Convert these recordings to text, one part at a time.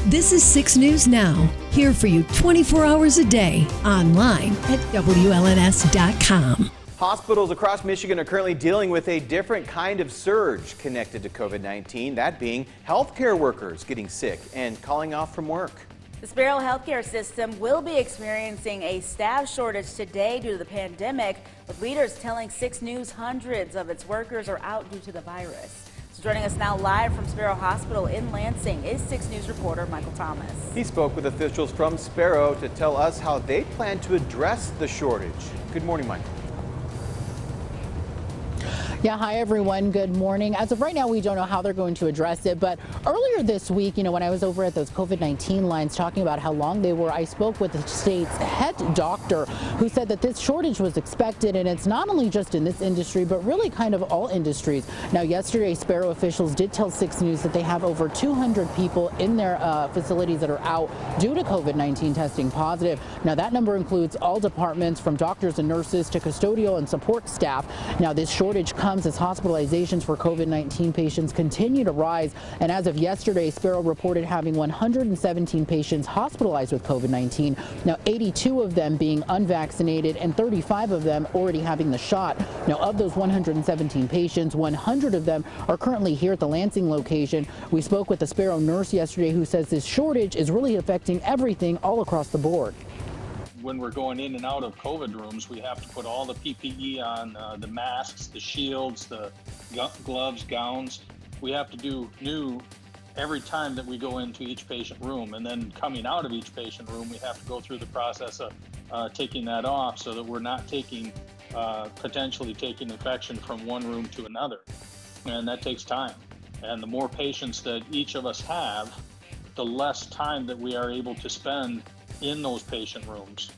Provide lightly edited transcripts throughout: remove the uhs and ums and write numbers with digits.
This is 6 News Now, here for you 24 hours a day, online at WLNS.com. Hospitals across Michigan are currently dealing with a different kind of surge connected to COVID-19, that being healthcare workers getting sick and calling off from work. The Sparrow healthcare system will be experiencing a staff shortage today due to the pandemic, with leaders telling 6 News hundreds of its workers are out due to the virus. So joining us now live from Sparrow Hospital in Lansing is 6 News reporter Michael Thomas. He spoke with officials from Sparrow to tell us how they plan to address the shortage. Good morning, Michael. Yeah, hi everyone. Good morning. As of right now, we don't know how they're going to address it. But earlier this week, when I was over at those COVID-19 lines talking about how long they were, I spoke with the state's head doctor who said that this shortage was expected. And it's not only just in this industry, but really kind of all industries. Now, yesterday, Sparrow officials did tell 6 News that they have over 200 people in their facilities that are out due to COVID-19 testing positive. Now, that number includes all departments from doctors and nurses to custodial and support staff. Now, this shortage comes as hospitalizations for COVID-19 patients continue to rise. And as of yesterday, Sparrow reported having 117 patients hospitalized with COVID-19. Now, 82 of them being unvaccinated and 35 of them already having the shot. Now, of those 117 patients, 100 of them are currently here at the Lansing location. We spoke with the Sparrow nurse yesterday who says this shortage is really affecting everything all across the board. When we're going in and out of COVID rooms, we have to put all the PPE on, the masks, the shields, the gloves, gowns. We have to do new every time that we go into each patient room. And then coming out of each patient room, we have to go through the process of taking that off so that we're not potentially taking infection from one room to another. And that takes time. And the more patients that each of us have, the less time that we are able to spend in those patient rooms.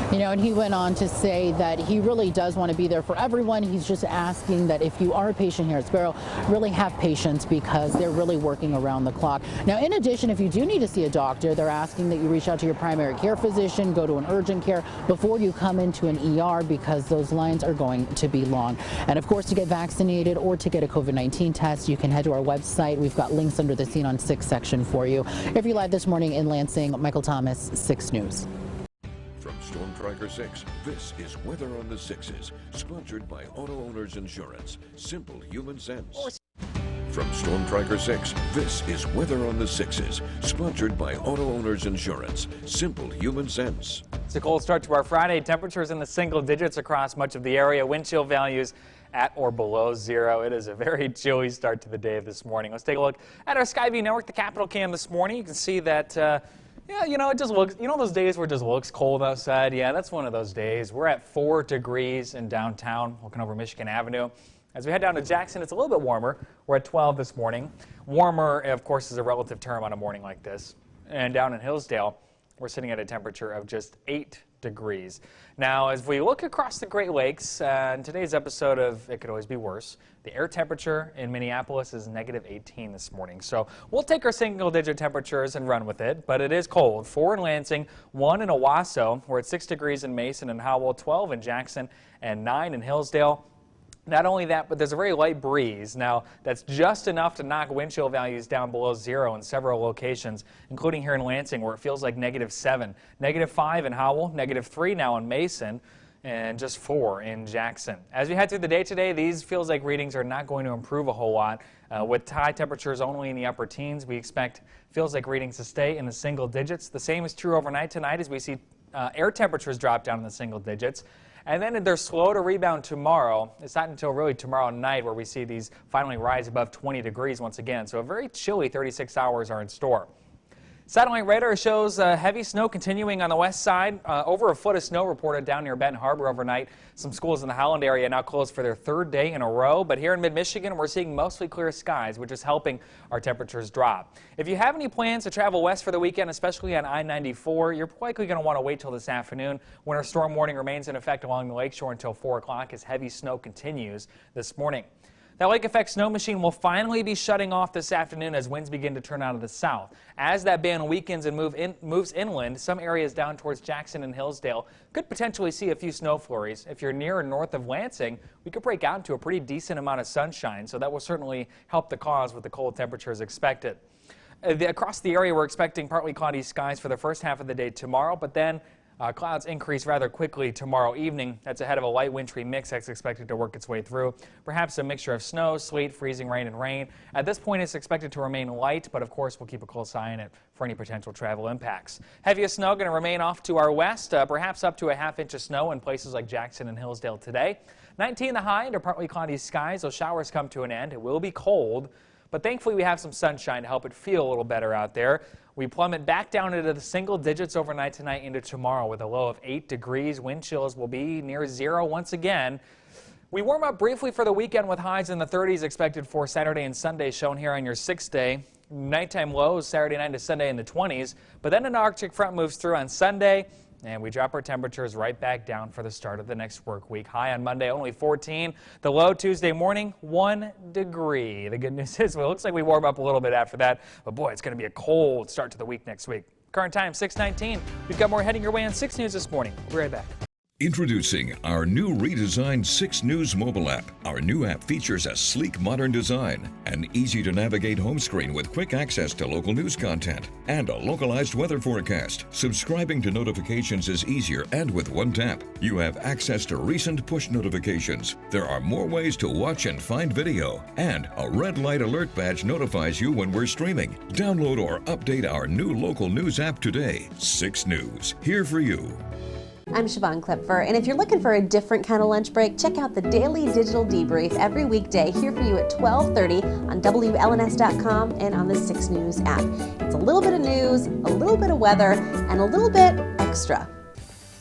And he went on to say that he really does want to be there for everyone. He's just asking that if you are a patient here at Sparrow, really have patience because they're really working around the clock. Now, in addition, if you do need to see a doctor, they're asking that you reach out to your primary care physician, go to an urgent care before you come into an ER because those lines are going to be long. And of course, to get vaccinated or to get a COVID-19 test, you can head to our website. We've got links under the Scene on 6 section for you. If you're live this morning in Lansing, Michael Thomas, 6 News. From Storm Tracker 6, this is Weather on the Sixes, sponsored by Auto Owners Insurance. Simple human sense. From Storm Tracker 6, this is Weather on the Sixes, sponsored by Auto Owners Insurance. Simple human sense. It's a cold start to our Friday. Temperatures in the single digits across much of the area. Wind chill values at or below 0. It is a very chilly start to the day this morning. Let's take a look at our Skyview Network, the Capital Cam this morning. You can see that yeah, it just looks, those days where it just looks cold outside? Yeah, that's one of those days. We're at 4 degrees in downtown, looking over Michigan Avenue. As we head down to Jackson, it's a little bit warmer. We're at 12 this morning. Warmer, of course, is a relative term on a morning like this. And down in Hillsdale, we're sitting at a temperature of just 8 degrees. Now, as we look across the Great Lakes, in today's episode of It Could Always Be Worse, the air temperature in Minneapolis is negative 18 this morning. So we'll take our single-digit temperatures and run with it, but it is cold. 4 in Lansing, 1 in Owasso. We're at 6 degrees in Mason and Howell, 12 in Jackson, and 9 in Hillsdale. Not only that, but there's a very light breeze. Now, that's just enough to knock wind chill values down below 0 in several locations, including here in Lansing, where it feels like -7. -5 in Howell, -3 now in Mason, and just 4 in Jackson. As we head through the day today, these feels like readings are not going to improve a whole lot. With high temperatures only in the upper teens, we expect feels like readings to stay in the single digits. The same is true overnight tonight as we see air temperatures drop down in the single digits. And then they're slow to rebound tomorrow. It's not until really tomorrow night where we see these finally rise above 20 degrees once again. So a very chilly 36 hours are in store. Satellite radar shows heavy snow continuing on the west side. Over a foot of snow reported down near Benton Harbor overnight. Some schools in the Holland area now closed for their 3rd day in a row. But here in mid-Michigan, we're seeing mostly clear skies, which is helping our temperatures drop. If you have any plans to travel west for the weekend, especially on I-94, you're likely going to want to wait till this afternoon. Winter storm warning remains in effect along the lakeshore until 4 o'clock as heavy snow continues this morning. That lake effect snow machine will finally be shutting off this afternoon as winds begin to turn out of the south. As that band weakens and moves inland, some areas down towards Jackson and Hillsdale could potentially see a few snow flurries. If you're near or north of Lansing, we could break out into a pretty decent amount of sunshine, so that will certainly help the cause with the cold temperatures expected. Across the area, we're expecting partly cloudy skies for the first half of the day tomorrow, but then clouds increase rather quickly tomorrow evening. That's ahead of a light wintry mix that's expected to work its way through. Perhaps a mixture of snow, sleet, freezing rain, and rain. At this point, it's expected to remain light, but of course, we'll keep a close eye on it for any potential travel impacts. Heaviest snow going to remain off to our west, perhaps up to a half-inch of snow in places like Jackson and Hillsdale today. 19 the high under partly cloudy skies. Those showers come to an end. It will be cold, but thankfully we have some sunshine to help it feel a little better out there. We plummet back down into the single digits overnight tonight into tomorrow with a low of 8 degrees. Wind chills will be near 0 once again. We warm up briefly for the weekend with highs in the 30s expected for Saturday and Sunday, shown here on your 6th day. Nighttime lows Saturday night to Sunday in the 20s, but then an Arctic front moves through on Sunday, and we drop our temperatures right back down for the start of the next work week. High on Monday, only 14. The low Tuesday morning, 1 degree. The good news is, well, it looks like we warm up a little bit after that, but boy, it's going to be a cold start to the week next week. Current time, 6:19. We've got more heading your way on 6 News this morning. We'll be right back. Introducing our new redesigned 6 News mobile app. Our new app features a sleek modern design, an easy-to-navigate home screen with quick access to local news content, and a localized weather forecast. Subscribing to notifications is easier and with one tap. You have access to recent push notifications. There are more ways to watch and find video, and a red light alert badge notifies you when we're streaming. Download or update our new local news app today. 6 News, here for you. I'm Siobhan Klepfer, and if you're looking for a different kind of lunch break, check out the Daily Digital Debrief every weekday here for you at 12:30 on WLNS.com and on the 6 News app. It's a little bit of news, a little bit of weather, and a little bit extra.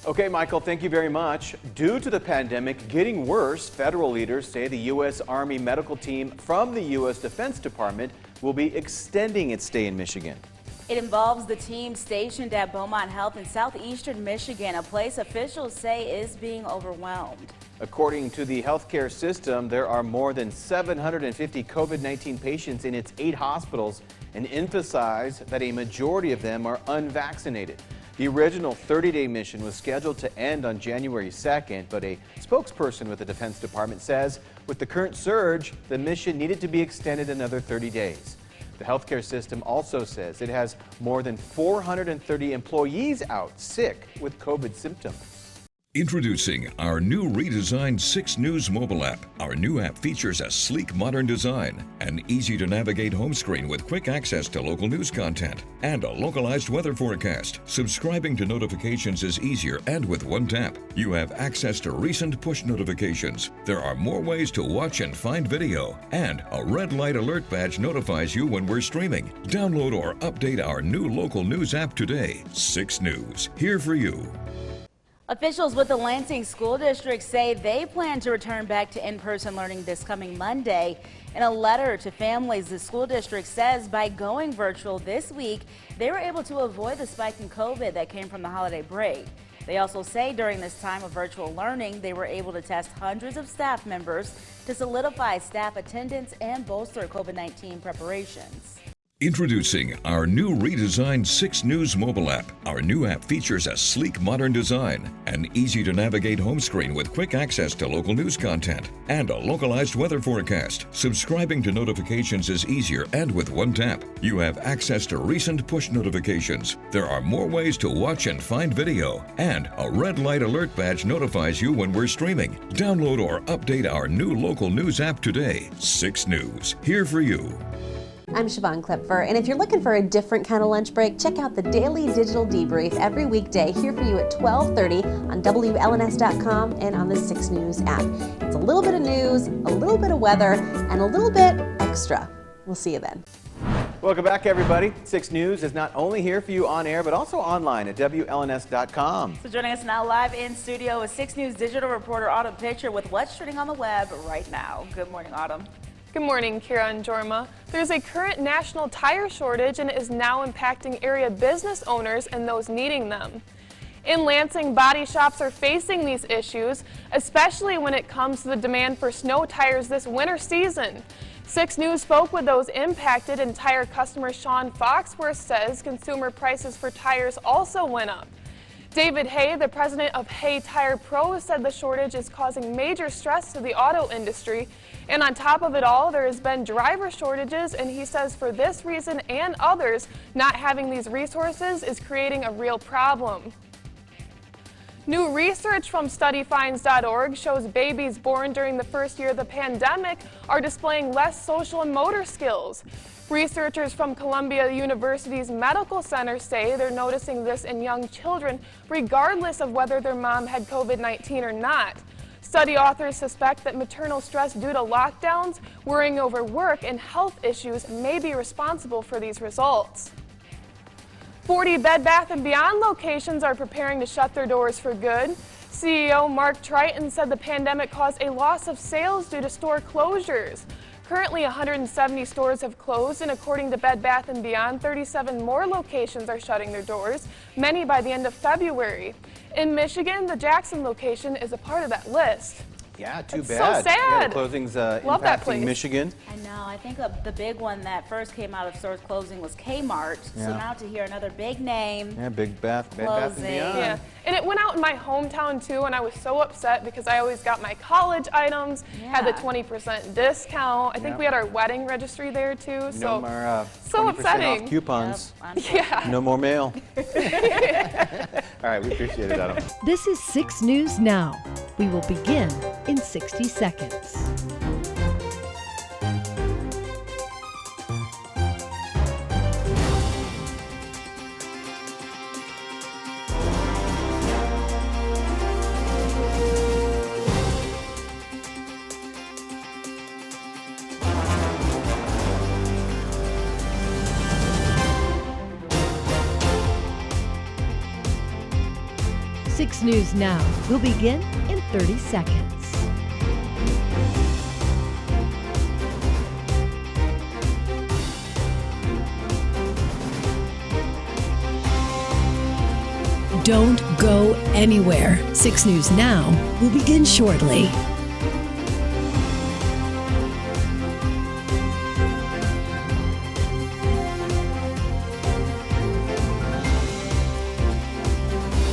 Okay, Michael, thank you very much. Due to the pandemic getting worse, federal leaders say the U.S. Army medical team from the U.S. Defense Department will be extending its stay in Michigan. It involves the team stationed at Beaumont Health in southeastern Michigan, a place officials say is being overwhelmed. According to the healthcare system, there are more than 750 COVID-19 patients in its 8 hospitals and emphasize that a majority of them are unvaccinated. The original 30-day mission was scheduled to end on January 2nd, but a spokesperson with the Defense Department says with the current surge, the mission needed to be extended another 30 days. The healthcare system also says it has more than 430 employees out sick with COVID symptoms. Introducing our new redesigned 6 News mobile app. Our new app features a sleek modern design, an easy-to-navigate home screen with quick access to local news content, and a localized weather forecast. Subscribing to notifications is easier and with one tap. You have access to recent push notifications. There are more ways to watch and find video, and a red light alert badge notifies you when we're streaming. Download or update our new local news app today. 6 News, here for you. Officials with the Lansing School District say they plan to return back to in-person learning this coming Monday. In a letter to families, the school district says by going virtual this week, they were able to avoid the spike in COVID that came from the holiday break. They also say during this time of virtual learning, they were able to test hundreds of staff members to solidify staff attendance and bolster COVID-19 preparations. Introducing our new redesigned 6 News mobile app. Our new app features a sleek modern design, an easy-to-navigate home screen with quick access to local news content, and a localized weather forecast. Subscribing to notifications is easier and with one tap. You have access to recent push notifications. There are more ways to watch and find video, and a red light alert badge notifies you when we're streaming. Download or update our new local news app today. 6 News, here for you. I'm Siobhan Klepfer, and if you're looking for a different kind of lunch break, check out the Daily Digital Debrief every weekday here for you at 12:30 on WLNS.com and on the 6 News app. It's a little bit of news, a little bit of weather, and a little bit extra. We'll see you then. Welcome back, everybody. 6 News is not only here for you on air, but also online at WLNS.com. So joining us now live in studio is 6 News digital reporter Autumn Pitcher with what's trending on the web right now. Good morning, Autumn. Good morning, Kira and Jorma. There's a current national tire shortage and it is now impacting area business owners and those needing them. In Lansing, body shops are facing these issues, especially when it comes to the demand for snow tires this winter season. 6 News spoke with those impacted, and tire customer Sean Foxworth says consumer prices for tires also went up. David Hay, the president of Hay Tire Pros, said the shortage is causing major stress to the auto industry. And on top of it all, there has been driver shortages, and he says for this reason and others, not having these resources is creating a real problem. New research from studyfinds.org shows babies born during the first year of the pandemic are displaying less social and motor skills. Researchers from Columbia University's Medical Center say they're noticing this in young children regardless of whether their mom had COVID-19 or not. Study authors suspect that maternal stress due to lockdowns, worrying over work, and health issues may be responsible for these results. 40 Bed Bath & Beyond locations are preparing to shut their doors for good. CEO Mark Triton said the pandemic caused a loss of sales due to store closures. Currently, 170 stores have closed, and according to Bed Bath & Beyond, 37 more locations are shutting their doors, many by the end of February. In Michigan, the Jackson location is a part of that list. Yeah, too It's bad. so sad. Yeah, the closing's Love that impacting place. Michigan. I know. I think the big one that first came out of stores closing was Kmart. So Yeah. now to hear another big name. Yeah, Bed Bath & Beyond. Closing. Yeah, and it went out in my hometown too, and I was so upset because I always got my college items, had the Yeah. 20% discount. I think Yeah. we had our wedding registry there too, No so more so 20% upsetting. off coupons. Yeah. No more mail. All right, we appreciate it, Adam. This is 6 News Now. We will begin in 60 seconds. Six News Now will begin in 30 seconds. Don't go anywhere. 6 News Now will begin shortly.